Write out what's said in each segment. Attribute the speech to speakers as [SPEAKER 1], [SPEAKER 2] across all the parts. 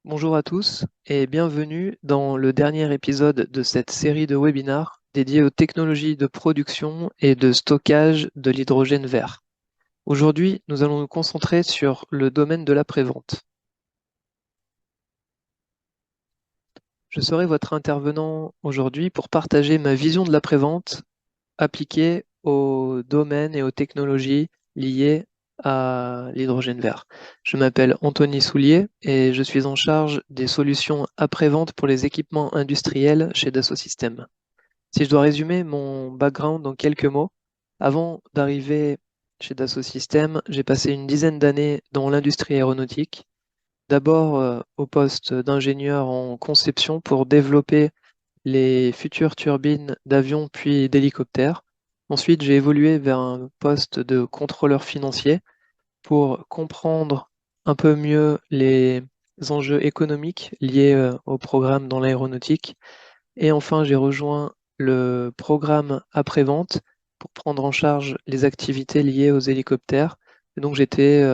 [SPEAKER 1] Bonjour à tous et bienvenue dans le dernier épisode de cette série de webinars dédiés aux technologies de production et de stockage de l'hydrogène vert. Aujourd'hui, nous allons nous concentrer sur le domaine de l'après-vente. Je serai votre intervenant aujourd'hui pour partager ma vision de l'après-vente appliquée aux domaines et aux technologies liées à l'hydrogène vert. Je m'appelle Anthony Soulier et je suis en charge des solutions après-vente pour les équipements industriels chez Dassault Systèmes. Si je dois résumer mon background en quelques mots, avant d'arriver chez Dassault Systèmes, j'ai passé une dizaine d'années dans l'industrie aéronautique, d'abord au poste d'ingénieur en conception pour développer les futures turbines d'avions puis d'hélicoptères. Ensuite, j'ai évolué vers un poste de contrôleur financier pour comprendre un peu mieux les enjeux économiques liés au programme dans l'aéronautique. Et enfin, j'ai rejoint le programme après-vente pour prendre en charge les activités liées aux hélicoptères. Et donc, j'étais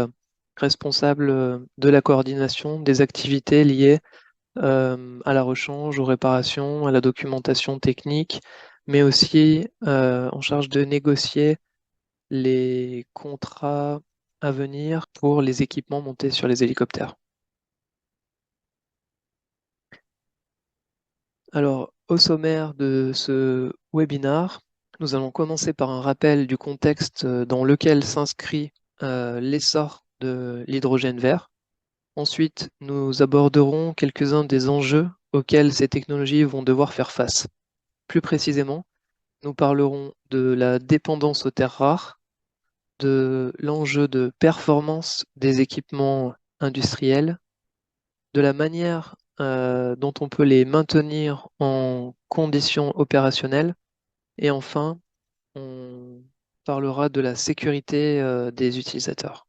[SPEAKER 1] responsable de la coordination des activités liées à la rechange, aux réparations, à la documentation technique, mais aussi en charge de négocier les contrats à venir pour les équipements montés sur les hélicoptères. Alors, au sommaire de ce webinar, nous allons commencer par un rappel du contexte dans lequel s'inscrit l'essor de l'hydrogène vert. Ensuite, nous aborderons quelques-uns des enjeux auxquels ces technologies vont devoir faire face. Plus précisément, nous parlerons de la dépendance aux terres rares, de l'enjeu de performance des équipements industriels, de la manière dont on peut les maintenir en conditions opérationnelles, et enfin, on parlera de la sécurité des utilisateurs.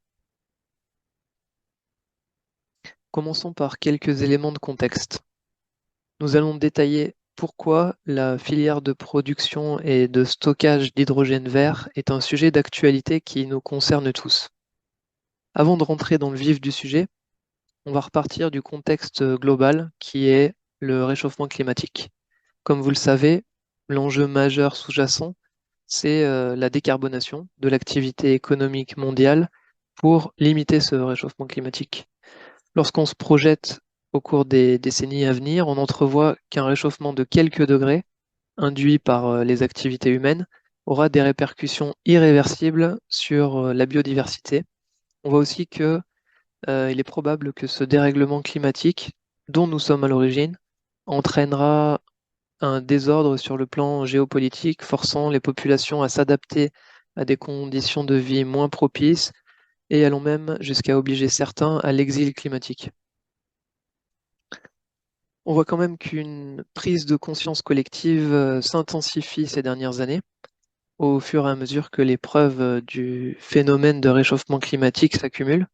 [SPEAKER 1] Commençons par quelques éléments de contexte. Nous allons détailler pourquoi la filière de production et de stockage d'hydrogène vert est un sujet d'actualité qui nous concerne tous. Avant de rentrer dans le vif du sujet, on va repartir du contexte global qui est le réchauffement climatique. Comme vous le savez, l'enjeu majeur sous-jacent, c'est la décarbonation de l'activité économique mondiale pour limiter ce réchauffement climatique. Lorsqu'on se projette au cours des décennies à venir, on entrevoit qu'un réchauffement de quelques degrés, induit par les activités humaines, aura des répercussions irréversibles sur la biodiversité. On voit aussi que il est probable que ce dérèglement climatique, dont nous sommes à l'origine, entraînera un désordre sur le plan géopolitique, forçant les populations à s'adapter à des conditions de vie moins propices et allant même jusqu'à obliger certains à l'exil climatique. On voit quand même qu'une prise de conscience collective s'intensifie ces dernières années, au fur et à mesure que les preuves du phénomène de réchauffement climatique s'accumulent.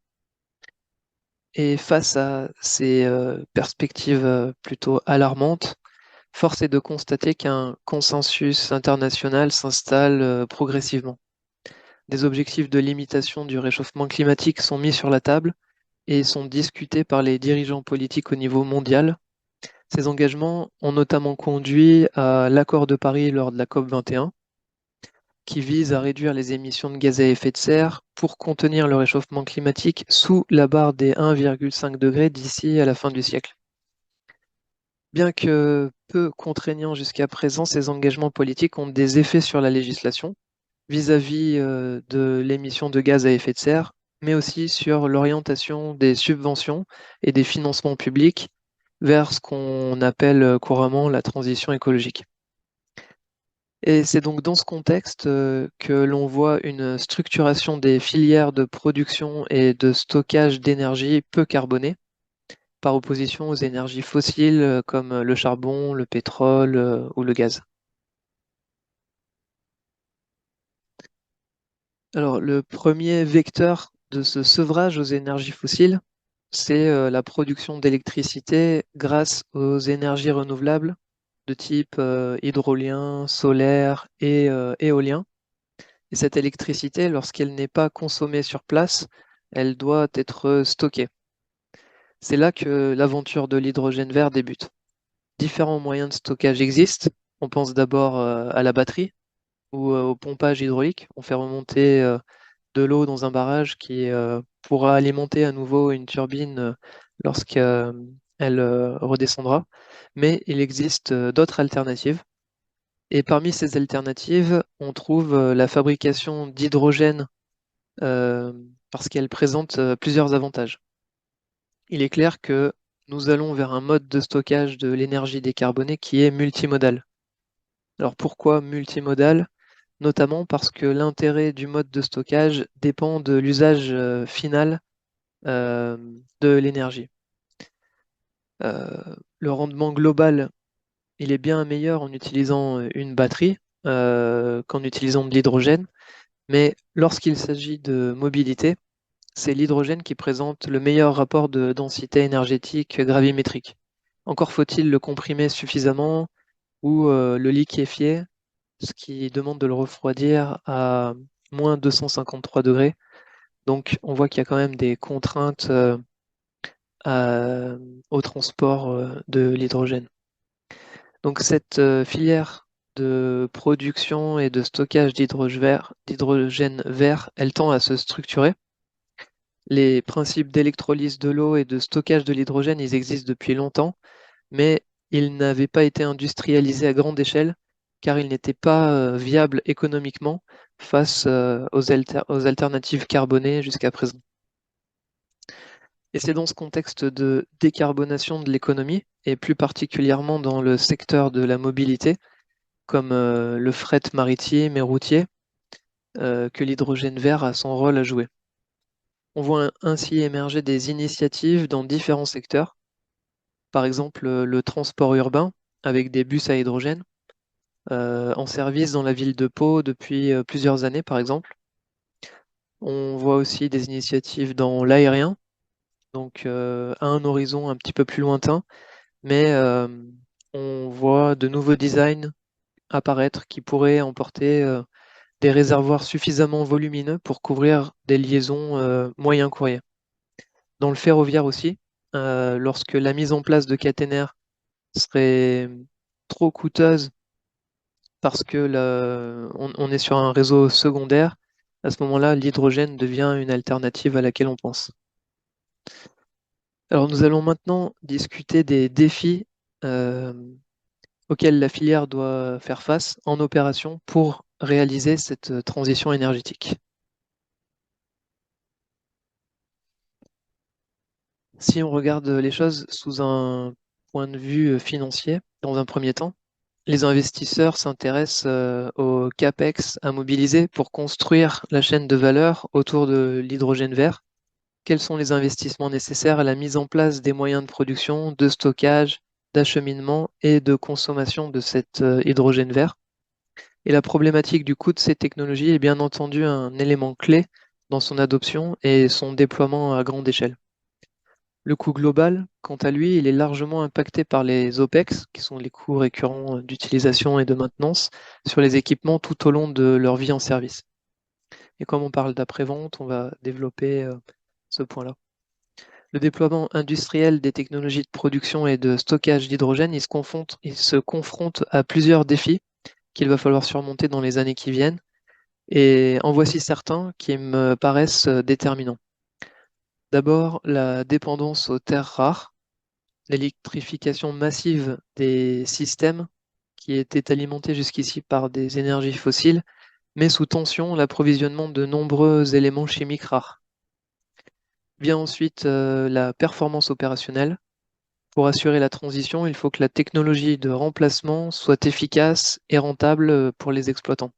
[SPEAKER 1] Et face à ces perspectives plutôt alarmantes, force est de constater qu'un consensus international s'installe progressivement. Des objectifs de limitation du réchauffement climatique sont mis sur la table et sont discutés par les dirigeants politiques au niveau mondial. Ces engagements ont notamment conduit à l'accord de Paris lors de la COP 21, qui vise à réduire les émissions de gaz à effet de serre pour contenir le réchauffement climatique sous la barre des 1,5 degrés d'ici à la fin du siècle. Bien que peu contraignants jusqu'à présent, ces engagements politiques ont des effets sur la législation vis-à-vis de l'émission de gaz à effet de serre, mais aussi sur l'orientation des subventions et des financements publics vers ce qu'on appelle couramment la transition écologique. Et c'est donc dans ce contexte que l'on voit une structuration des filières de production et de stockage d'énergie peu carbonée, par opposition aux énergies fossiles comme le charbon, le pétrole ou le gaz. Alors, le premier vecteur de ce sevrage aux énergies fossiles, c'est la production d'électricité grâce aux énergies renouvelables de type hydrolien, solaire et éolien. Et cette électricité, lorsqu'elle n'est pas consommée sur place, elle doit être stockée. C'est là que l'aventure de l'hydrogène vert débute. Différents moyens de stockage existent. On pense d'abord à la batterie ou au pompage hydraulique. On fait remonter de l'eau dans un barrage qui pourra alimenter à nouveau une turbine lorsqu'elle redescendra. Mais il existe d'autres alternatives. Et parmi ces alternatives, on trouve la fabrication d'hydrogène euh, parce qu'elle présente plusieurs avantages. Il est clair que nous allons vers un mode de stockage de l'énergie décarbonée qui est multimodal. Alors pourquoi multimodal? Notamment parce que l'intérêt du mode de stockage dépend de l'usage final euh, de l'énergie. Le rendement global, il est bien meilleur en utilisant une batterie qu'en utilisant de l'hydrogène, mais lorsqu'il s'agit de mobilité, c'est l'hydrogène qui présente le meilleur rapport de densité énergétique gravimétrique. Encore faut-il le comprimer suffisamment ou le liquéfier, ce qui demande de le refroidir à moins 253 degrés. Donc on voit qu'il y a quand même des contraintes à- au transport de l'hydrogène. Donc cette filière de production et de stockage d'hydrogène vert, elle tend à se structurer. Les principes d'électrolyse de l'eau et de stockage de l'hydrogène, ils existent depuis longtemps, mais ils n'avaient pas été industrialisés à grande échelle car ils n'étaient pas viables économiquement face aux alternatives carbonées jusqu'à présent. Et c'est dans ce contexte de décarbonation de l'économie, et plus particulièrement dans le secteur de la mobilité, comme le fret maritime et routier, que l'hydrogène vert a son rôle à jouer. On voit ainsi émerger des initiatives dans différents secteurs, par exemple le transport urbain avec des bus à hydrogène, en service dans la ville de Pau depuis plusieurs années, par exemple. On voit aussi des initiatives dans l'aérien, donc à un horizon un petit peu plus lointain, mais on voit de nouveaux designs apparaître qui pourraient emporter des réservoirs suffisamment volumineux pour couvrir des liaisons moyen courrier. Dans le ferroviaire aussi, lorsque la mise en place de caténaires serait trop coûteuse parce que on est sur un réseau secondaire, à ce moment-là, l'hydrogène devient une alternative à laquelle on pense. Alors nous allons maintenant discuter des défis euh, auxquels la filière doit faire face en opération pour réaliser cette transition énergétique. Si on regarde les choses sous un point de vue financier, dans un premier temps, les investisseurs s'intéressent au CAPEX à mobiliser pour construire la chaîne de valeur autour de l'hydrogène vert. Quels sont les investissements nécessaires à la mise en place des moyens de production, de stockage, d'acheminement et de consommation de cet hydrogène vert? Et la problématique du coût de ces technologies est bien entendu un élément clé dans son adoption et son déploiement à grande échelle. Le coût global, quant à lui, il est largement impacté par les OPEX, qui sont les coûts récurrents d'utilisation et de maintenance sur les équipements tout au long de leur vie en service. Et comme on parle d'après-vente, on va développer ce point-là. Le déploiement industriel des technologies de production et de stockage d'hydrogène, il se confronte à plusieurs défis qu'il va falloir surmonter dans les années qui viennent. Et en voici certains qui me paraissent déterminants. D'abord, la dépendance aux terres rares, l'électrification massive des systèmes qui étaient alimentés jusqu'ici par des énergies fossiles, met sous tension l'approvisionnement de nombreux éléments chimiques rares. Vient ensuite la performance opérationnelle. Pour assurer la transition, il faut que la technologie de remplacement soit efficace et rentable pour les exploitants.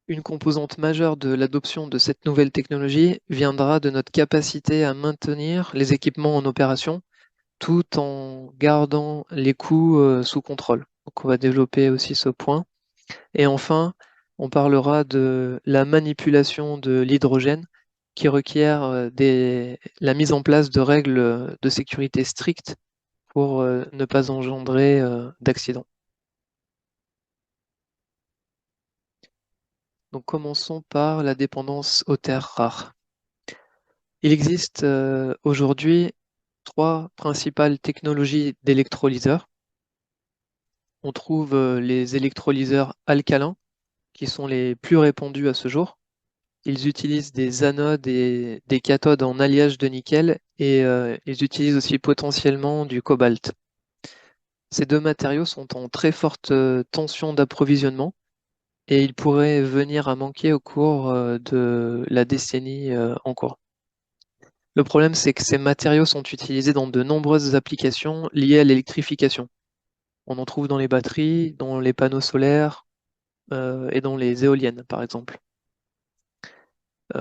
[SPEAKER 1] Une composante majeure de l'adoption de cette nouvelle technologie viendra de notre capacité à maintenir les équipements en opération tout en gardant les coûts sous contrôle. Donc on va développer aussi ce point. Et enfin, on parlera de la manipulation de l'hydrogène qui requiert la mise en place de règles de sécurité strictes pour ne pas engendrer d'accidents. Donc commençons par la dépendance aux terres rares. Il existe aujourd'hui trois principales technologies d'électrolyseurs. On trouve les électrolyseurs alcalins, qui sont les plus répandus à ce jour. Ils utilisent des anodes et des cathodes en alliage de nickel et ils utilisent aussi potentiellement du cobalt. Ces deux matériaux sont en très forte tension d'approvisionnement et ils pourraient venir à manquer au cours de la décennie en cours. Le problème, c'est que ces matériaux sont utilisés dans de nombreuses applications liées à l'électrification. On en trouve dans les batteries, dans les panneaux solaires et dans les éoliennes, par exemple.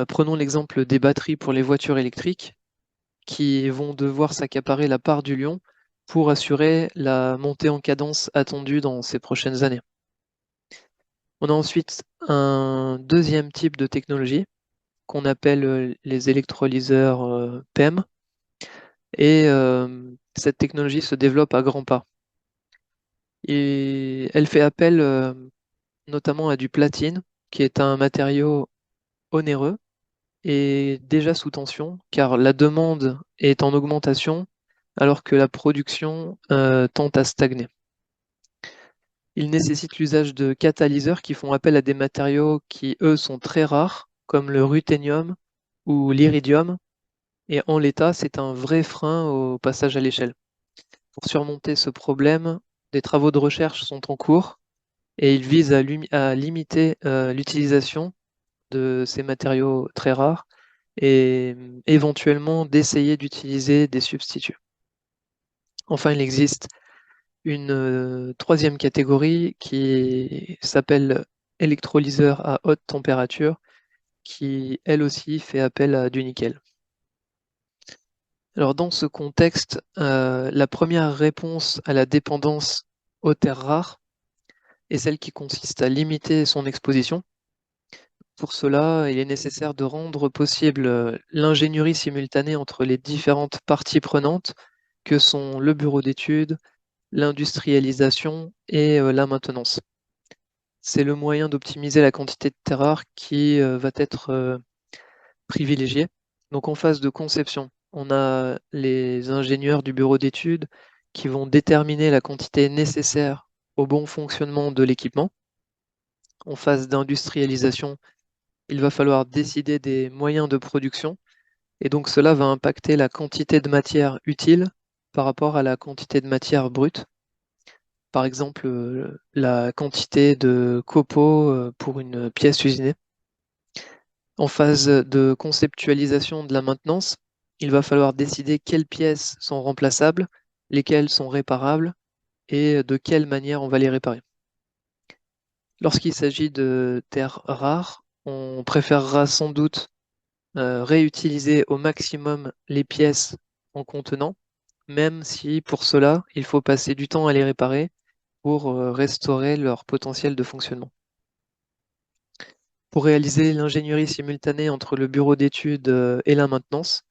[SPEAKER 1] Prenons l'exemple des batteries pour les voitures électriques qui vont devoir s'accaparer la part du lion pour assurer la montée en cadence attendue dans ces prochaines années. On a ensuite un deuxième type de technologie qu'on appelle les électrolyseurs PEM et cette technologie se développe à grands pas. Et elle fait appel notamment à du platine, qui est un matériau onéreux et déjà sous tension, car la demande est en augmentation alors que la production tend à stagner. Il nécessite l'usage de catalyseurs qui font appel à des matériaux qui, eux, sont très rares, comme le ruthénium ou l'iridium, et en l'état, c'est un vrai frein au passage à l'échelle. Pour surmonter ce problème, des travaux de recherche sont en cours et ils visent à limiter l'utilisation de ces matériaux très rares et éventuellement d'essayer d'utiliser des substituts. Enfin, il existe une troisième catégorie qui s'appelle électrolyseur à haute température, qui elle aussi fait appel à du nickel. Alors dans ce contexte, la première réponse à la dépendance aux terres rares est celle qui consiste à limiter son exposition. Pour cela, il est nécessaire de rendre possible l'ingénierie simultanée entre les différentes parties prenantes que sont le bureau d'études, l'industrialisation et la maintenance. C'est le moyen d'optimiser la quantité de terres rares qui va être privilégié. Donc en phase de conception, on a les ingénieurs du bureau d'études qui vont déterminer la quantité nécessaire au bon fonctionnement de l'équipement. En phase d'industrialisation, il va falloir décider des moyens de production et donc cela va impacter la quantité de matière utile par rapport à la quantité de matière brute. Par exemple, la quantité de copeaux pour une pièce usinée. En phase de conceptualisation de la maintenance, il va falloir décider quelles pièces sont remplaçables, lesquelles sont réparables et de quelle manière on va les réparer. Lorsqu'il s'agit de terres rares, on préférera sans doute réutiliser au maximum les pièces en contenant, même si pour cela, il faut passer du temps à les réparer pour restaurer leur potentiel de fonctionnement. Pour réaliser l'ingénierie simultanée entre le bureau d'études et la maintenance,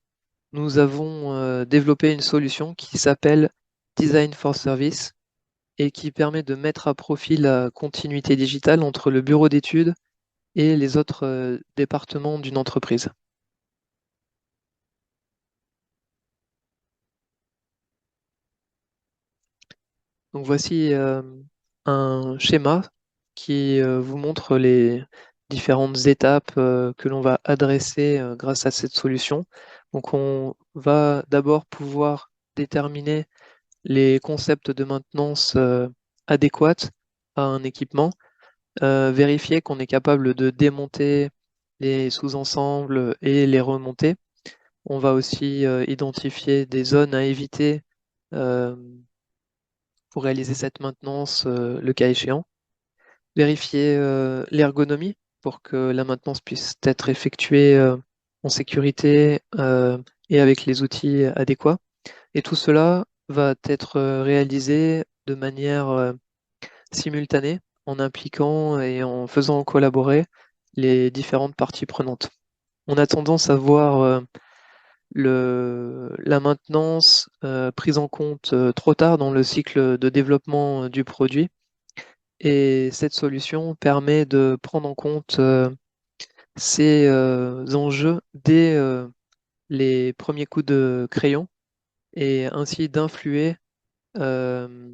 [SPEAKER 1] nous avons développé une solution qui s'appelle Design for Service et qui permet de mettre à profit la continuité digitale entre le bureau d'études et les autres départements d'une entreprise. Donc voici un schéma qui vous montre les différentes étapes que l'on va adresser grâce à cette solution. Donc on va d'abord pouvoir déterminer les concepts de maintenance adéquats à un équipement, vérifier qu'on est capable de démonter les sous-ensembles et les remonter. On va aussi identifier des zones à éviter euh, pour réaliser cette maintenance le cas échéant. Vérifier l'ergonomie pour que la maintenance puisse être effectuée en sécurité et avec les outils adéquats. Et tout cela va être réalisé de manière simultanée en impliquant et en faisant collaborer les différentes parties prenantes. On a tendance à voir la maintenance prise en compte trop tard dans le cycle de développement du produit. Et cette solution permet de prendre en compte ces enjeux dès les premiers coups de crayon et ainsi d'influer euh,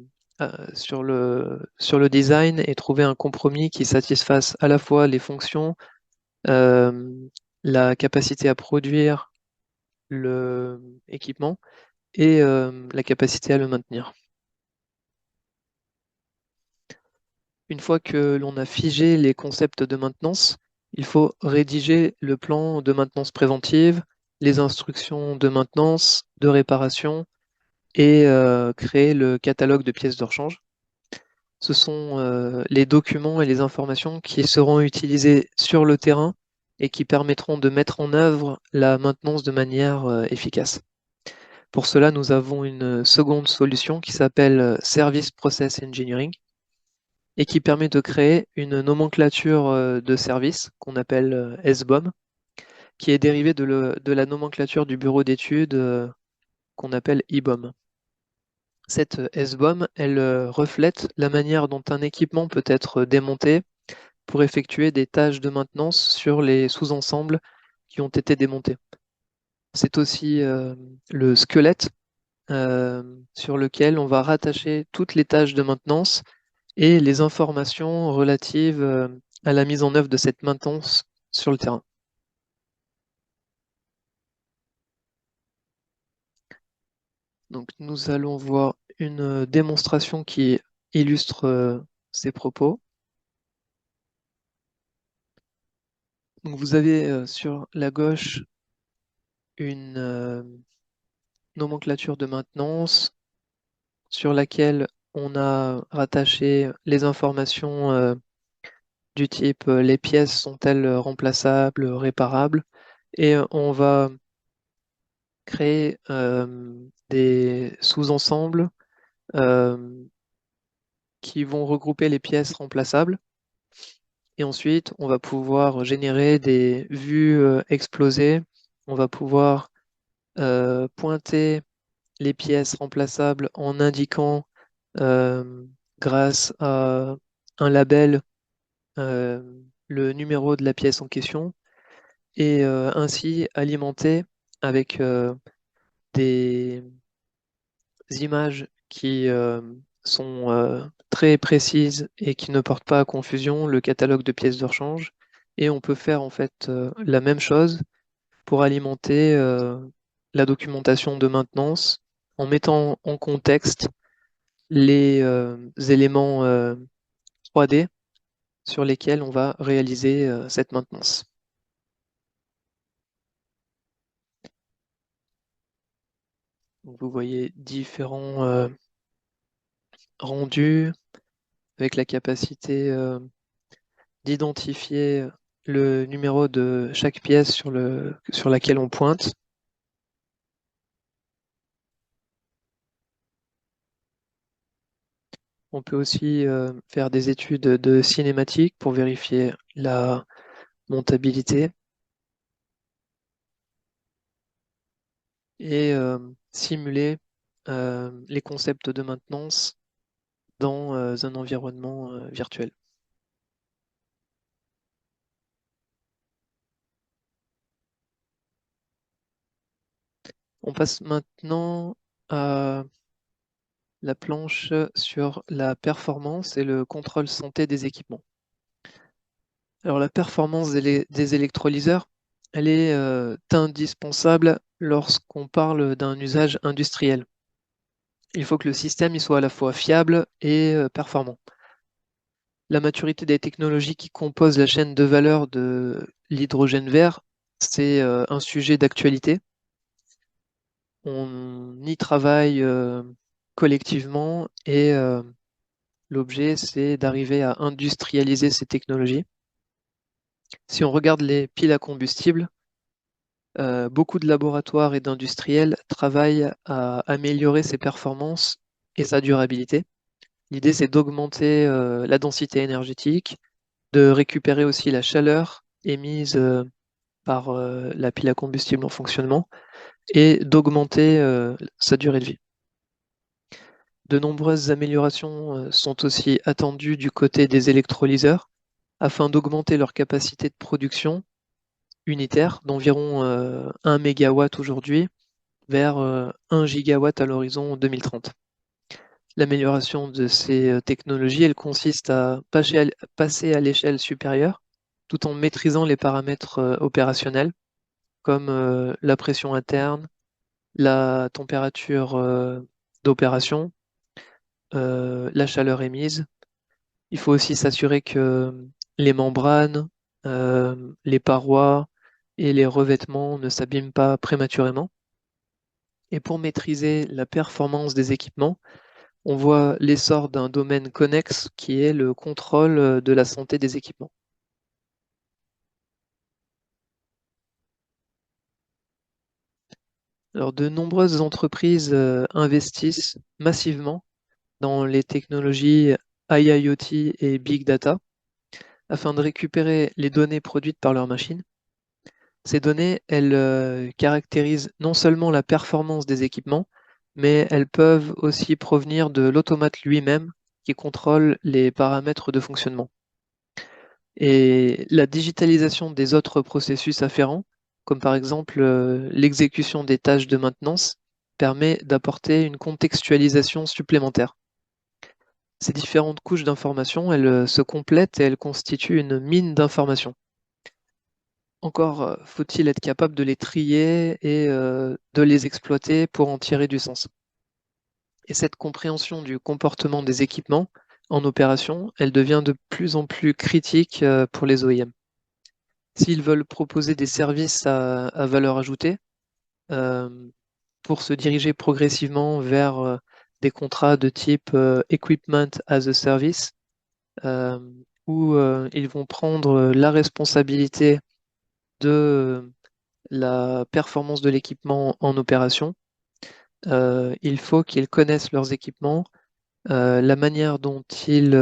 [SPEAKER 1] sur le design et trouver un compromis qui satisfasse à la fois les fonctions, euh, la capacité à produire le équipement et la capacité à le maintenir. Une fois que l'on a figé les concepts de maintenance, il faut rédiger le plan de maintenance préventive, les instructions de maintenance, de réparation et créer le catalogue de pièces de rechange. Ce sont les documents et les informations qui seront utilisés sur le terrain et qui permettront de mettre en œuvre la maintenance de manière efficace. Pour cela, nous avons une seconde solution qui s'appelle Service Process Engineering et qui permet de créer une nomenclature de services qu'on appelle SBOM, qui est dérivée de la nomenclature du bureau d'études qu'on appelle IBOM. Cette SBOM, elle reflète la manière dont un équipement peut être démonté pour effectuer des tâches de maintenance sur les sous-ensembles qui ont été démontés. C'est aussi le squelette sur lequel on va rattacher toutes les tâches de maintenance et les informations relatives à la mise en œuvre de cette maintenance sur le terrain. Donc nous allons voir une démonstration qui illustre ces propos. Donc vous avez sur la gauche une nomenclature de maintenance sur laquelle on a rattaché les informations du type les pièces sont-elles remplaçables, réparables, et on va créer des sous-ensembles euh, qui vont regrouper les pièces remplaçables. Et ensuite, on va pouvoir générer des vues explosées. On va pouvoir pointer les pièces remplaçables en indiquant euh, grâce à un label euh, le numéro de la pièce en question et ainsi alimenter avec des images qui sont très précises et qui ne portent pas à confusion le catalogue de pièces de rechange. Et on peut faire en fait la même chose pour alimenter la documentation de maintenance en mettant en contexte les éléments 3D sur lesquels on va réaliser cette maintenance. Donc, vous voyez différents rendus avec la capacité d'identifier le numéro de chaque pièce sur laquelle on pointe. On peut aussi faire des études de cinématique pour vérifier la montabilité et simuler les concepts de maintenance dans un environnement virtuel. On passe maintenant à la planche sur la performance et le contrôle santé des équipements. Alors la performance des électrolyseurs, elle est indispensable lorsqu'on parle d'un usage industriel. Il faut que le système il soit à la fois fiable et performant. La maturité des technologies qui composent la chaîne de valeur de l'hydrogène vert, c'est un sujet d'actualité. On y travaille collectivement et l'objet, c'est d'arriver à industrialiser ces technologies. Si on regarde les piles à combustible, beaucoup de laboratoires et d'industriels travaillent à améliorer ses performances et sa durabilité. L'idée, c'est d'augmenter la densité énergétique, de récupérer aussi la chaleur émise par la pile à combustible en fonctionnement et d'augmenter sa durée de vie. De nombreuses améliorations sont aussi attendues du côté des électrolyseurs afin d'augmenter leur capacité de production unitaire d'environ 1 mégawatt aujourd'hui vers 1 gigawatt à l'horizon 2030. L'amélioration de ces technologies, elle consiste à passer à l'échelle supérieure tout en maîtrisant les paramètres opérationnels comme la pression interne, la température d'opération, la chaleur émise. Il faut aussi s'assurer que les membranes, les parois et les revêtements ne s'abîment pas prématurément. Et pour maîtriser la performance des équipements, on voit l'essor d'un domaine connexe qui est le contrôle de la santé des équipements. Alors, de nombreuses entreprises investissent massivement dans les technologies IIoT et Big Data afin de récupérer les données produites par leurs machines. Ces données, elles caractérisent non seulement la performance des équipements, mais elles peuvent aussi provenir de l'automate lui-même qui contrôle les paramètres de fonctionnement. Et la digitalisation des autres processus afférents, comme par exemple l'exécution des tâches de maintenance, permet d'apporter une contextualisation supplémentaire. Ces différentes couches d'informations, elles se complètent et elles constituent une mine d'informations. Encore faut-il être capable de les trier et de les exploiter pour en tirer du sens. Et cette compréhension du comportement des équipements en opération, elle devient de plus en plus critique pour les OEM. S'ils veulent proposer des services à valeur ajoutée, euh, pour se diriger progressivement vers des contrats de type Equipment as a Service, euh, où ils vont prendre la responsabilité de la performance de l'équipement en opération. Il faut qu'ils connaissent leurs équipements, la manière dont ils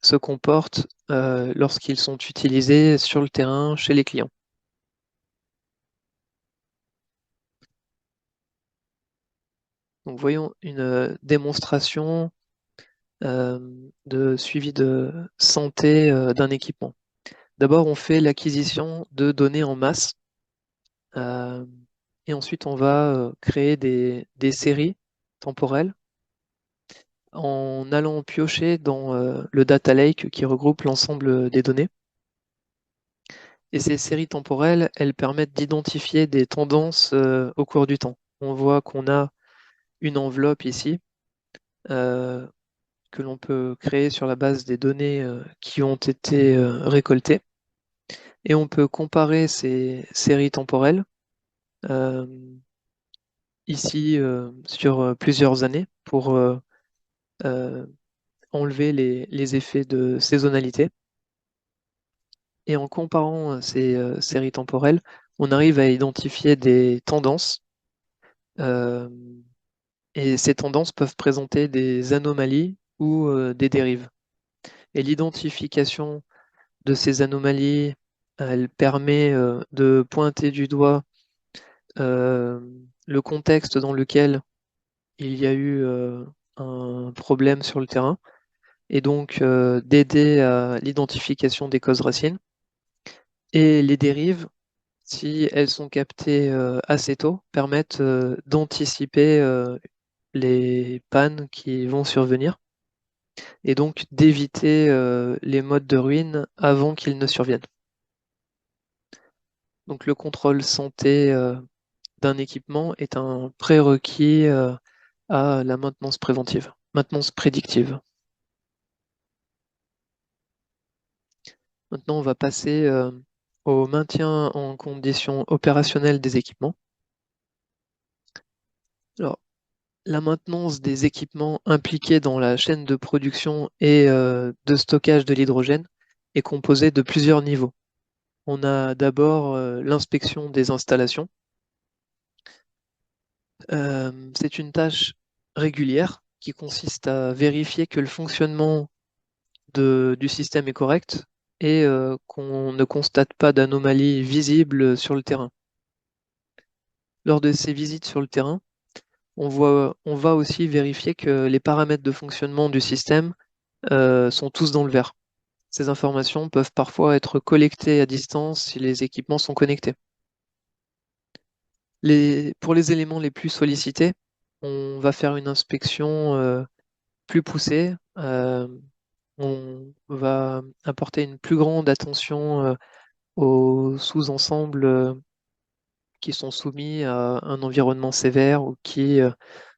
[SPEAKER 1] se comportent lorsqu'ils sont utilisés sur le terrain chez les clients. Donc voyons une démonstration euh, de suivi de santé d'un équipement. D'abord, on fait l'acquisition de données en masse euh, et ensuite on va créer des séries temporelles en allant piocher dans le data lake qui regroupe l'ensemble des données. Et ces séries temporelles, elles permettent d'identifier des tendances au cours du temps. On voit qu'on a une enveloppe ici euh, que l'on peut créer sur la base des données qui ont été récoltées. Et on peut comparer ces séries temporelles euh, ici sur plusieurs années pour euh, enlever les effets de saisonnalité. Et en comparant ces séries temporelles, on arrive à identifier des tendances. euh, et ces tendances peuvent présenter des anomalies ou des dérives. Et l'identification de ces anomalies, elle permet de pointer du doigt euh, le contexte dans lequel il y a eu un problème sur le terrain et donc d'aider à l'identification des causes racines. Et les dérives, si elles sont captées assez tôt, permettent d'anticiper les pannes qui vont survenir et donc d'éviter les modes de ruine avant qu'ils ne surviennent. Donc le contrôle santé d'un équipement est un prérequis à la maintenance préventive, maintenance prédictive. Maintenant, on va passer au maintien en condition opérationnelle des équipements. Alors, la maintenance des équipements impliqués dans la chaîne de production et de stockage de l'hydrogène est composée de plusieurs niveaux. On a d'abord l'inspection des installations. C'est une tâche régulière qui consiste à vérifier que le fonctionnement du système est correct et qu'on ne constate pas d'anomalies visibles sur le terrain. Lors de ces visites sur le terrain, on va aussi vérifier que les paramètres de fonctionnement du système sont tous dans le vert. Ces informations peuvent parfois être collectées à distance si les équipements sont connectés. Pour les éléments les plus sollicités, on va faire une inspection plus poussée. On va apporter une plus grande attention aux sous-ensembles qui sont soumis à un environnement sévère ou qui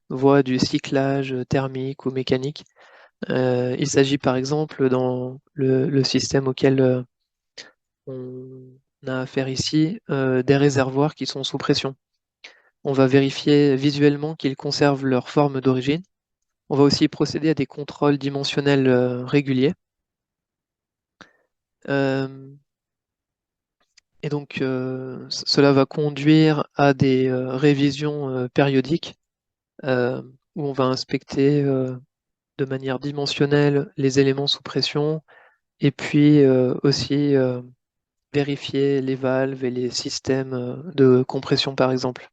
[SPEAKER 1] voient du cyclage thermique ou mécanique. Il s'agit par exemple dans le système auquel on a affaire ici des réservoirs qui sont sous pression. On va vérifier visuellement qu'ils conservent leur forme d'origine. On va aussi procéder à des contrôles dimensionnels réguliers. Euh, et donc, cela va conduire à des révisions périodiques où on va inspecter de manière dimensionnelle les éléments sous pression et puis aussi vérifier les valves et les systèmes de compression, par exemple.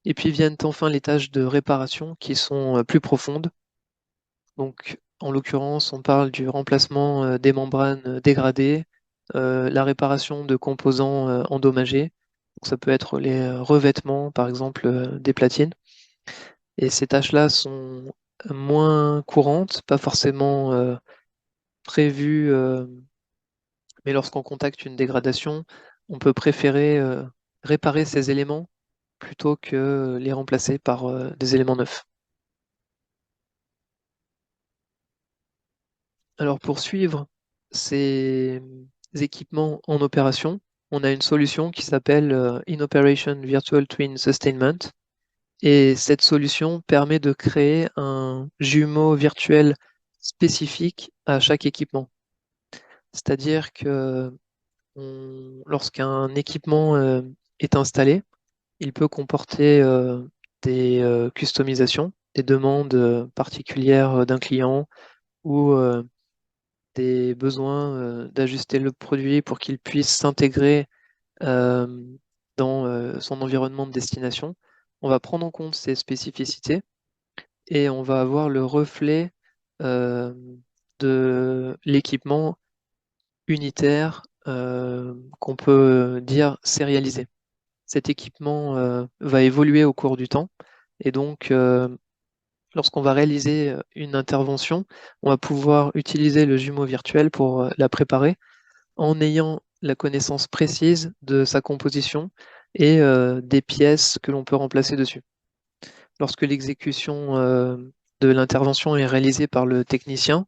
[SPEAKER 1] Et puis viennent enfin les tâches de réparation qui sont plus profondes. Donc, en l'occurrence, on parle du remplacement des membranes dégradées, la réparation de composants endommagés. Donc, ça peut être les revêtements, par exemple, des platines. Et ces tâches-là sont moins courantes, pas forcément prévues, mais lorsqu'on contacte une dégradation, on peut préférer réparer ces éléments plutôt que les remplacer par des éléments neufs. Alors pour suivre ces équipements en opération, on a une solution qui s'appelle In Operation Virtual Twin Sustainment. Et cette solution permet de créer un jumeau virtuel spécifique à chaque équipement. C'est-à-dire que lorsqu'un équipement est installé, il peut comporter des customisations, des demandes particulières d'un client ou des besoins d'ajuster le produit pour qu'il puisse s'intégrer euh, dans son environnement de destination. On va prendre en compte ces spécificités et on va avoir le reflet euh, de l'équipement unitaire qu'on peut dire sérialisé. Cet équipement va évoluer au cours du temps et donc lorsqu'on va réaliser une intervention, on va pouvoir utiliser le jumeau virtuel pour la préparer en ayant la connaissance précise de sa composition et des pièces que l'on peut remplacer dessus. Lorsque l'exécution de l'intervention est réalisée par le technicien,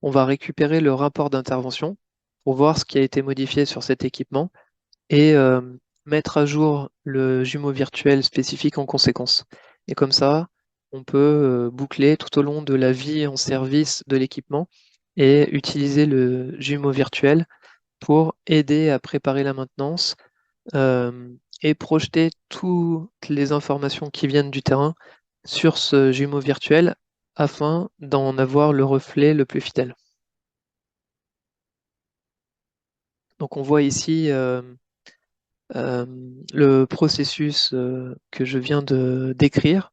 [SPEAKER 1] on va récupérer le rapport d'intervention pour voir ce qui a été modifié sur cet équipement et mettre à jour le jumeau virtuel spécifique en conséquence. Et comme ça, on peut boucler tout au long de la vie en service de l'équipement et utiliser le jumeau virtuel pour aider à préparer la maintenance euh, et projeter toutes les informations qui viennent du terrain sur ce jumeau virtuel afin d'en avoir le reflet le plus fidèle. Donc on voit ici euh, le processus que je viens de décrire.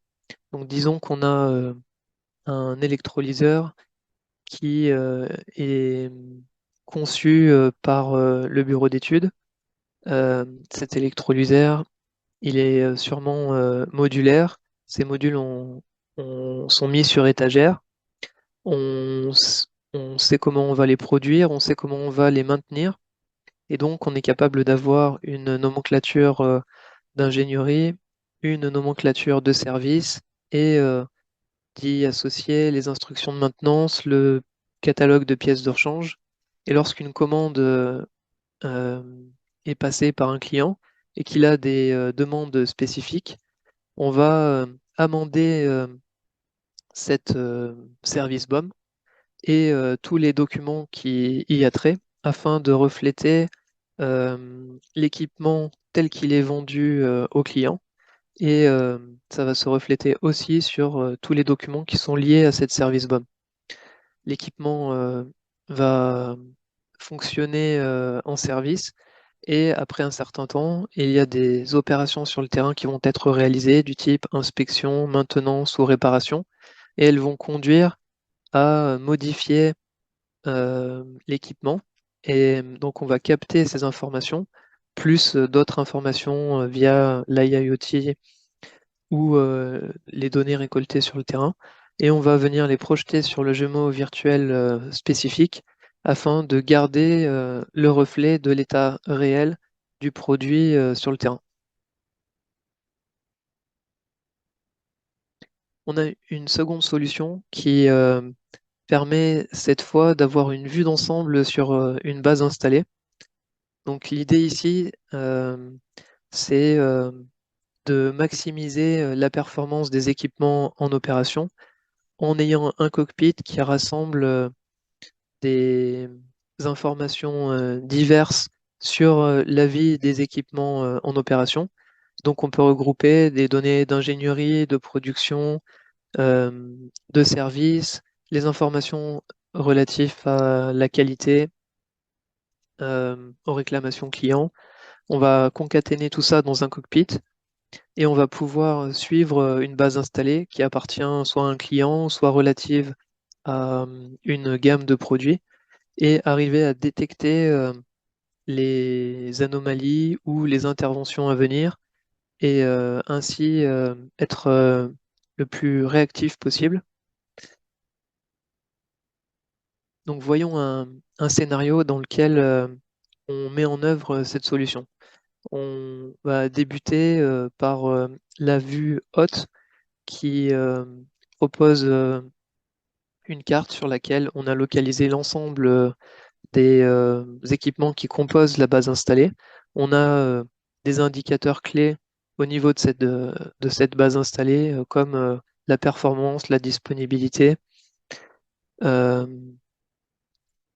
[SPEAKER 1] Donc disons qu'on a un électrolyseur qui est conçu par le bureau d'études. Cet électrolyseur, il est sûrement modulaire. Ces modules sont mis sur étagère. On sait comment on va les produire, on sait comment on va les maintenir. Et donc, on est capable d'avoir une nomenclature d'ingénierie, une nomenclature de service et d'y associer les instructions de maintenance, le catalogue de pièces de rechange. Et lorsqu'une commande euh, est passée par un client et qu'il a des demandes spécifiques, on va amender cette service BOM et tous les documents qui y a trait afin de refléter l'équipement tel qu'il est vendu au client. Et ça va se refléter aussi sur tous les documents qui sont liés à cette service BOM. L'équipement va fonctionner en service et après un certain temps, il y a des opérations sur le terrain qui vont être réalisées du type inspection, maintenance ou réparation et elles vont conduire à modifier l'équipement. Et donc, on va capter ces informations, plus d'autres informations via l'IIoT ou les données récoltées sur le terrain. Et on va venir les projeter sur le jumeau virtuel spécifique afin de garder le reflet de l'état réel du produit sur le terrain. On a une seconde solution qui permet cette fois d'avoir une vue d'ensemble sur une base installée. Donc l'idée ici, c'est de maximiser la performance des équipements en opération en ayant un cockpit qui rassemble des informations diverses sur la vie des équipements en opération. Donc on peut regrouper des données d'ingénierie, de production, euh, de service, les informations relatives à la qualité, aux réclamations clients. On va concaténer tout ça dans un cockpit et on va pouvoir suivre une base installée qui appartient soit à un client, soit relative à une gamme de produits et arriver à détecter les anomalies ou les interventions à venir et ainsi être le plus réactif possible. Donc voyons un scénario dans lequel on met en œuvre cette solution. On va débuter par la vue haute qui propose une carte sur laquelle on a localisé l'ensemble des équipements qui composent la base installée. On a des indicateurs clés au niveau de cette base installée, comme la performance, la disponibilité. Euh,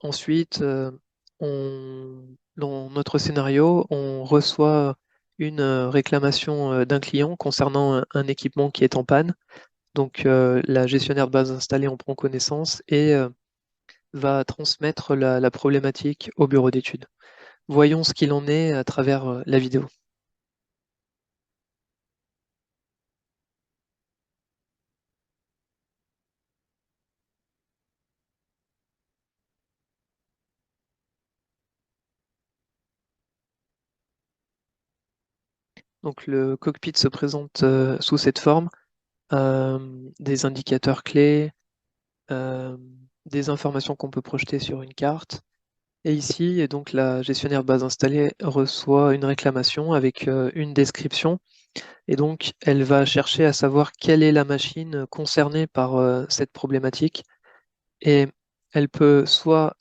[SPEAKER 1] Ensuite, dans notre scénario, on reçoit une réclamation d'un client concernant un équipement qui est en panne. Donc, la gestionnaire de base installée en prend connaissance et va transmettre la problématique au bureau d'études. Voyons ce qu'il en est à travers la vidéo. Donc, le cockpit se présente sous cette forme, euh, des indicateurs clés, euh, des informations qu'on peut projeter sur une carte. Et ici, et donc la gestionnaire de base installée reçoit une réclamation avec une description. Et donc, elle va chercher à savoir quelle est la machine concernée par cette problématique. Et elle peut soit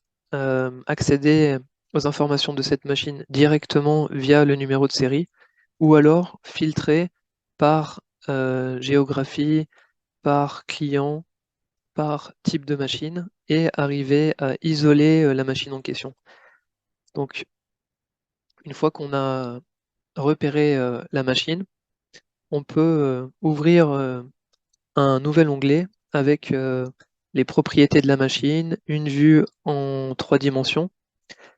[SPEAKER 1] accéder aux informations de cette machine directement via le numéro de série, ou alors filtrer par géographie, par client, par type de machine, et arriver à isoler la machine en question. Donc, une fois qu'on a repéré la machine, on peut ouvrir un nouvel onglet avec les propriétés de la machine, une vue en 3 dimensions,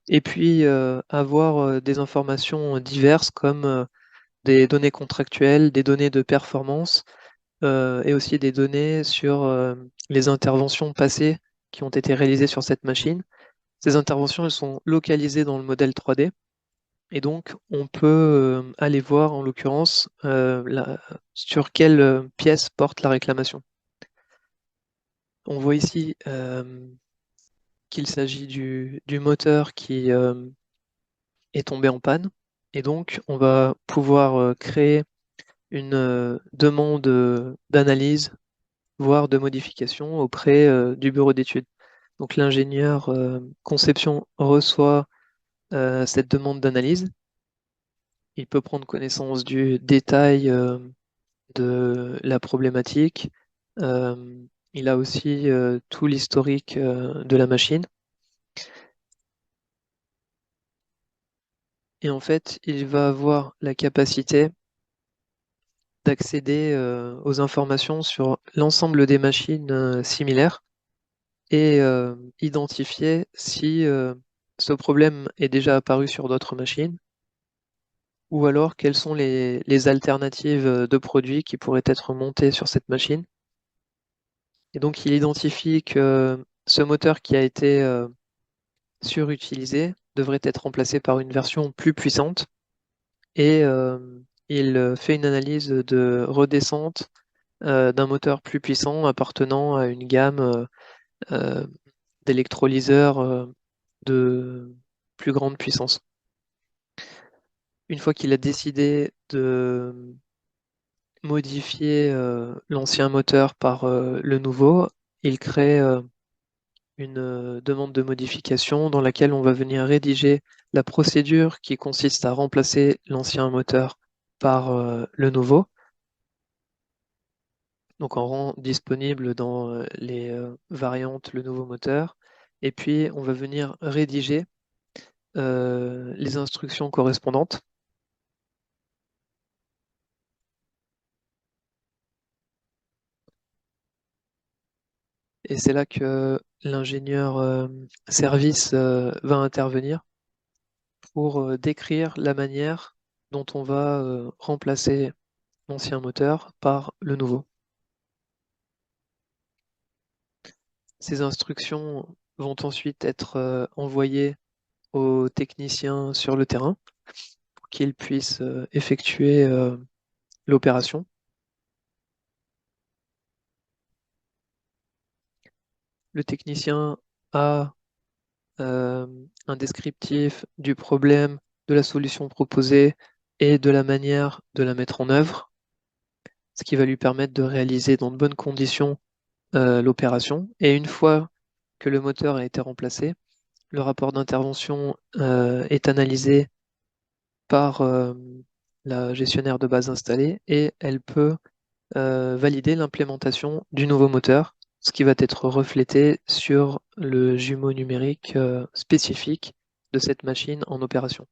[SPEAKER 1] et puis avoir des informations diverses comme des données contractuelles, des données de performance, et aussi des données sur les interventions passées qui ont été réalisées sur cette machine. Ces interventions, elles sont localisées dans le modèle 3D. Et donc, on peut aller voir, en l'occurrence, sur quelle pièce porte la réclamation. On voit ici qu'il s'agit du moteur qui est tombé en panne. Et donc, on va pouvoir créer une demande d'analyse, voire de modification auprès du bureau d'études. Donc, l'ingénieur conception reçoit cette demande d'analyse. Il peut prendre connaissance du détail de la problématique. Euh, il a aussi tout l'historique de la machine. Et en fait, il va avoir la capacité d'accéder aux informations sur l'ensemble des machines similaires et identifier si ce problème est déjà apparu sur d'autres machines ou alors quelles sont les alternatives de produits qui pourraient être montées sur cette machine. Et donc, il identifie que ce moteur qui a été surutilisé, devrait être remplacé par une version plus puissante et il fait une analyse de redescente d'un moteur plus puissant appartenant à une gamme euh, d'électrolyseurs de plus grande puissance. Une fois qu'il a décidé de modifier l'ancien moteur par le nouveau, il crée une demande de modification dans laquelle on va venir rédiger la procédure qui consiste à remplacer l'ancien moteur par le nouveau. Donc on rend disponible dans les variantes le nouveau moteur. Et puis on va venir rédiger les instructions correspondantes. Et c'est là que l'ingénieur service va intervenir pour décrire la manière dont on va remplacer l'ancien moteur par le nouveau. Ces instructions vont ensuite être envoyées aux techniciens sur le terrain pour qu'ils puissent effectuer l'opération. Le technicien a un descriptif du problème, de la solution proposée et de la manière de la mettre en œuvre, ce qui va lui permettre de réaliser dans de bonnes conditions l'opération. Et une fois que le moteur a été remplacé, le rapport d'intervention est analysé par la gestionnaire de base installée et elle peut valider l'implémentation du nouveau moteur, ce qui va être reflété sur le jumeau numérique spécifique de cette machine en opération.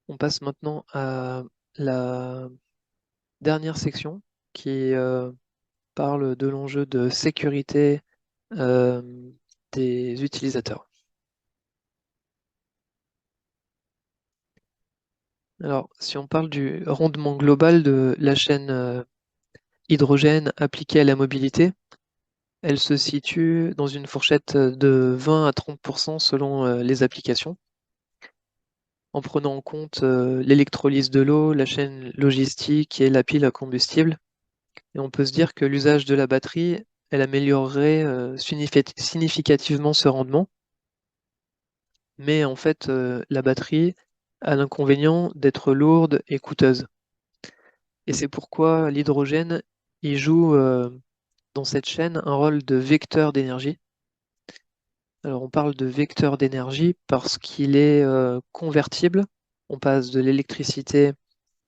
[SPEAKER 1] On passe maintenant à la dernière section qui parle de l'enjeu de sécurité euh, des utilisateurs. Alors, si on parle du rendement global de la chaîne hydrogène appliquée à la mobilité, elle se situe dans une fourchette de 20 à 30% selon les applications, en prenant en compte l'électrolyse de l'eau, la chaîne logistique et la pile à combustible. Et on peut se dire que l'usage de la batterie, elle améliorerait significativement ce rendement, mais en fait, la batterie a l'inconvénient d'être lourde et coûteuse. Et c'est pourquoi l'hydrogène, il joue dans cette chaîne un rôle de vecteur d'énergie. Alors on parle de vecteur d'énergie parce qu'il est convertible. On passe de l'électricité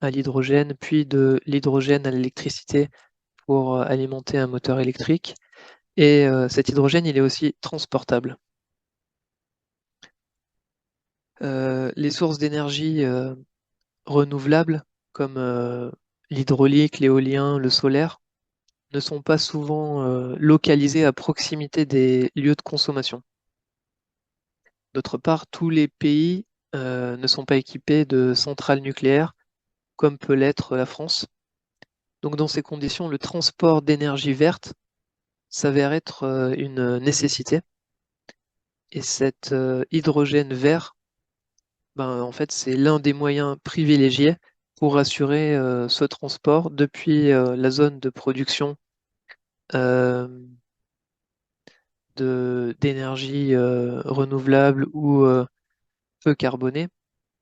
[SPEAKER 1] à l'hydrogène, puis de l'hydrogène à l'électricité pour alimenter un moteur électrique. Et cet hydrogène, il est aussi transportable. Les sources d'énergie renouvelables, comme l'hydraulique, l'éolien, le solaire, ne sont pas souvent localisées à proximité des lieux de consommation. D'autre part, tous les pays ne sont pas équipés de centrales nucléaires, comme peut l'être la France. Donc dans ces conditions, le transport d'énergie verte s'avère être une nécessité. Et cet hydrogène vert, ben, en fait, c'est l'un des moyens privilégiés pour assurer ce transport depuis la zone de production euh, d'énergie renouvelable ou peu carbonée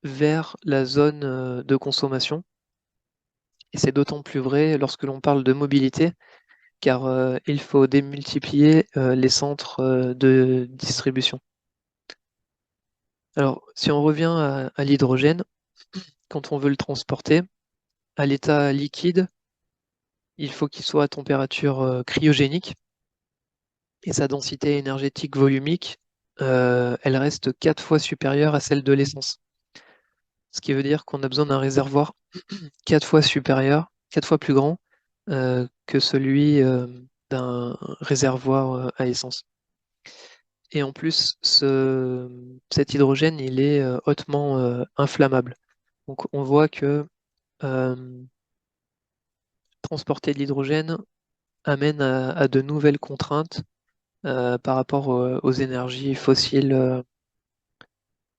[SPEAKER 1] vers la zone de consommation. Et c'est d'autant plus vrai lorsque l'on parle de mobilité, car il faut démultiplier les centres de distribution. Alors, si on revient à l'hydrogène, quand on veut le transporter, à l'état liquide, il faut qu'il soit à température cryogénique et sa densité énergétique volumique, elle reste 4 fois supérieure à celle de l'essence. Ce qui veut dire qu'on a besoin d'un réservoir 4 fois supérieur, 4 fois plus grand que celui d'un réservoir à essence. Et en plus, cet hydrogène, il est hautement inflammable. Donc on voit que euh, transporter de l'hydrogène amène à de nouvelles contraintes par rapport aux énergies fossiles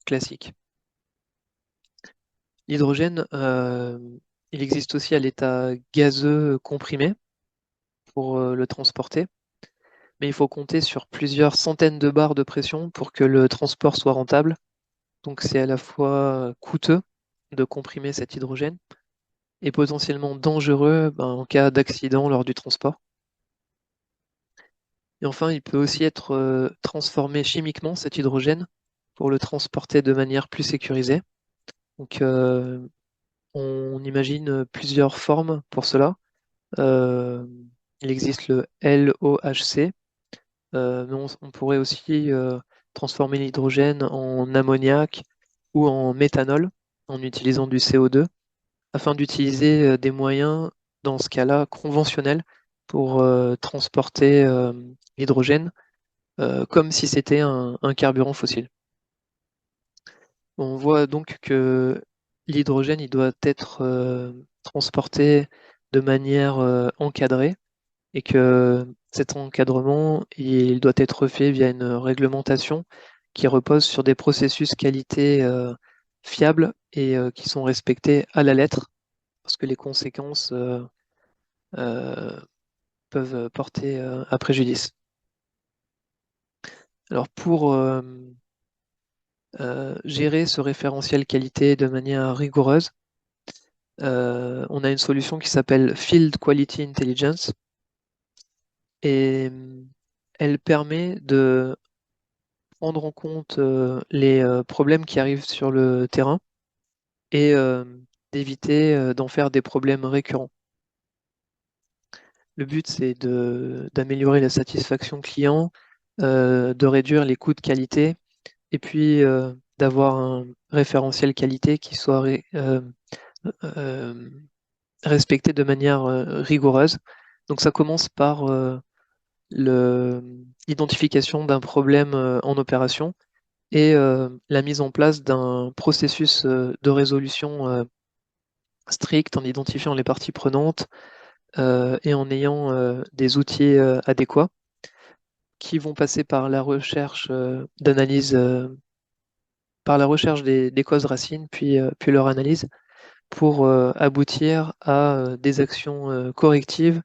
[SPEAKER 1] classiques. L'hydrogène, il existe aussi à l'état gazeux comprimé pour le transporter, mais il faut compter sur plusieurs centaines de bars de pression pour que le transport soit rentable. Donc c'est à la fois coûteux de comprimer cet hydrogène et potentiellement dangereux en cas d'accident lors du transport. Et enfin, il peut aussi être transformé chimiquement, cet hydrogène, pour le transporter de manière plus sécurisée. Donc on imagine plusieurs formes pour cela. Euh, il existe le LOHC, mais on pourrait aussi transformer l'hydrogène en ammoniac ou en méthanol en utilisant du CO2, afin d'utiliser des moyens, dans ce cas-là, conventionnels pour transporter l'hydrogène, comme si c'était un carburant fossile. On voit donc que l'hydrogène, il doit être transporté de manière encadrée et que cet encadrement, il doit être fait via une réglementation qui repose sur des processus qualité fiables et qui sont respectés à la lettre, parce que les conséquences euh, peuvent porter à préjudice. Alors pour gérer ce référentiel qualité de manière rigoureuse, on a une solution qui s'appelle Field Quality Intelligence et elle permet de prendre en compte les problèmes qui arrivent sur le terrain et d'éviter d'en faire des problèmes récurrents. Le but, c'est d'améliorer la satisfaction client, de réduire les coûts de qualité et puis d'avoir un référentiel qualité qui soit euh, respecté de manière rigoureuse. Donc ça commence par l'identification d'un problème en opération et la mise en place d'un processus de résolution strict en identifiant les parties prenantes et en ayant des outils adéquats qui vont passer par la recherche d'analyse, par la recherche des causes racines, puis leur analyse pour aboutir à des actions correctives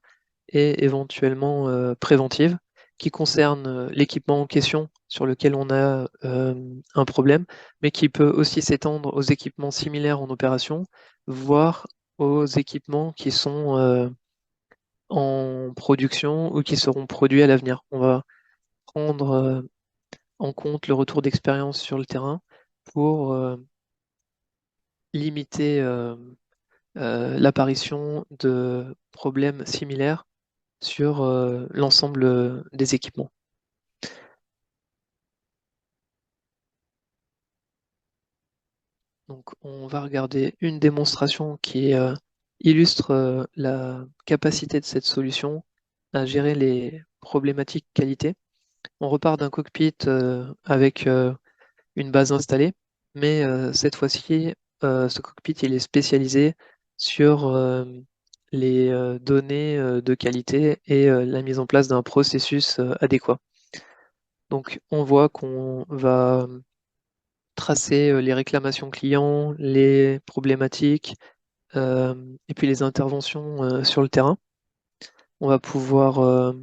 [SPEAKER 1] et éventuellement préventives qui concernent l'équipement en question sur lequel on a un problème, mais qui peut aussi s'étendre aux équipements similaires en opération, voire aux équipements qui sont en production ou qui seront produits à l'avenir. On va prendre en compte le retour d'expérience sur le terrain pour limiter l'apparition de problèmes similaires sur l'ensemble des équipements. Donc, on va regarder une démonstration qui illustre la capacité de cette solution à gérer les problématiques qualité. On repart d'un cockpit avec une base installée, mais cette fois-ci, ce cockpit il est spécialisé sur les données de qualité et la mise en place d'un processus adéquat. Donc, on voit qu'on va tracer les réclamations clients, les problématiques euh, et puis les interventions sur le terrain. On va pouvoir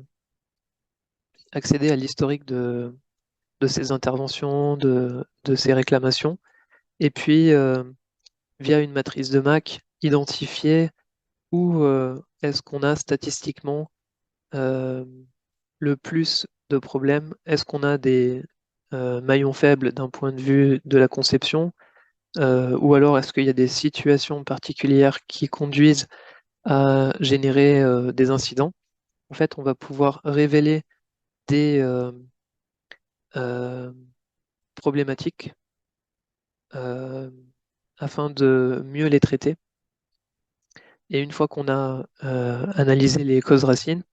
[SPEAKER 1] accéder à l'historique de ces interventions, de ces réclamations, et puis via une matrice de Mac, identifier où est-ce qu'on a statistiquement euh, le plus de problèmes. Est-ce qu'on a des maillons faibles d'un point de vue de la conception, ou alors est-ce qu'il y a des situations particulières qui conduisent à générer des incidents? En fait, on va pouvoir révéler des euh, problématiques euh, afin de mieux les traiter. Et une fois qu'on a analysé les causes racines,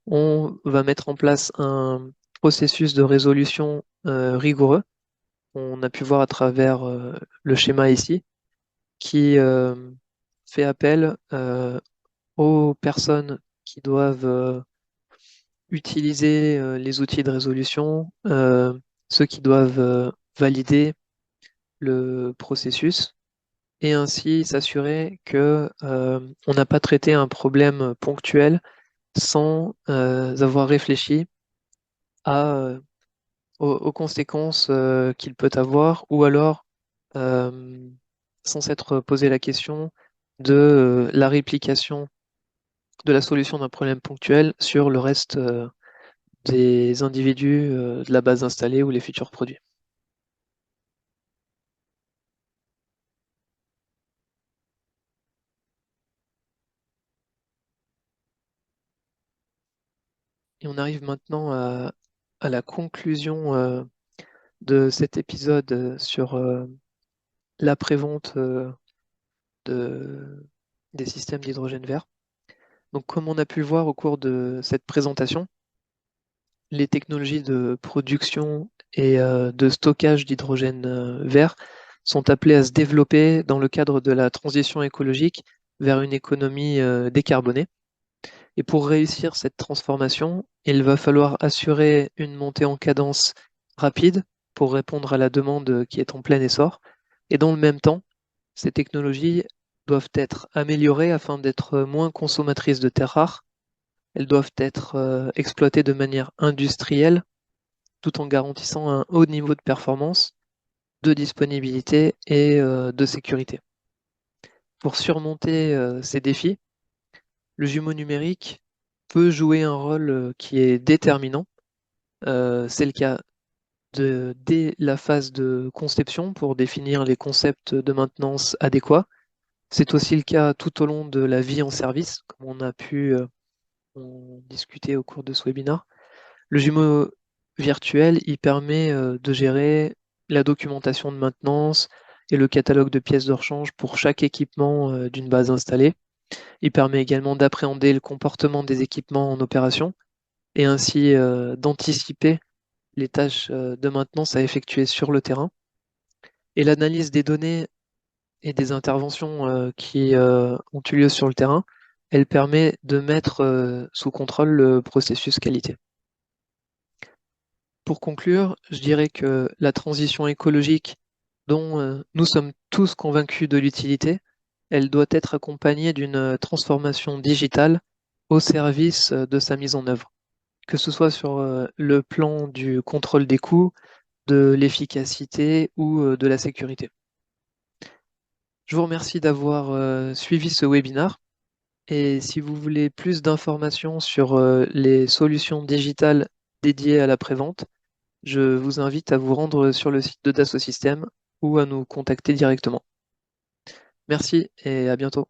[SPEAKER 1] on va mettre en place un processus de résolution rigoureux. On a pu voir à travers le schéma ici, qui fait appel aux personnes qui doivent utiliser les outils de résolution, ceux qui doivent valider le processus et ainsi s'assurer que on n'a pas traité un problème ponctuel sans avoir réfléchi à, aux conséquences qu'il peut avoir ou alors euh, sans s'être posé la question de la réplication de la solution d'un problème ponctuel sur le reste des individus de la base installée ou les futurs produits. Et on arrive maintenant à la conclusion de cet épisode sur l'après-vente de, des systèmes d'hydrogène vert. Donc, comme on a pu le voir au cours de cette présentation, les technologies de production et de stockage d'hydrogène vert sont appelées à se développer dans le cadre de la transition écologique vers une économie décarbonée. Et pour réussir cette transformation, il va falloir assurer une montée en cadence rapide pour répondre à la demande qui est en plein essor. Et dans le même temps, ces technologies doivent être améliorées afin d'être moins consommatrices de terres rares. Elles doivent être exploitées de manière industrielle tout en garantissant un haut niveau de performance, de disponibilité et de sécurité. Pour surmonter ces défis, le jumeau numérique peut jouer un rôle qui est déterminant. C'est le cas dès la phase de conception pour définir les concepts de maintenance adéquats. C'est aussi le cas tout au long de la vie en service, comme on a pu en discuter au cours de ce webinaire. Le jumeau virtuel, il permet de gérer la documentation de maintenance et le catalogue de pièces de rechange pour chaque équipement d'une base installée. Il permet également d'appréhender le comportement des équipements en opération et ainsi d'anticiper les tâches de maintenance à effectuer sur le terrain. Et l'analyse des données et des interventions qui ont eu lieu sur le terrain, elle permet de mettre sous contrôle le processus qualité. Pour conclure, je dirais que la transition écologique dont nous sommes tous convaincus de l'utilité, elle doit être accompagnée d'une transformation digitale au service de sa mise en œuvre, que ce soit sur le plan du contrôle des coûts, de l'efficacité ou de la sécurité. Je vous remercie d'avoir suivi ce webinaire et si vous voulez plus d'informations sur les solutions digitales dédiées à la prévente, je vous invite à vous rendre sur le site de Dassault Systèmes ou à nous contacter directement. Merci et à bientôt.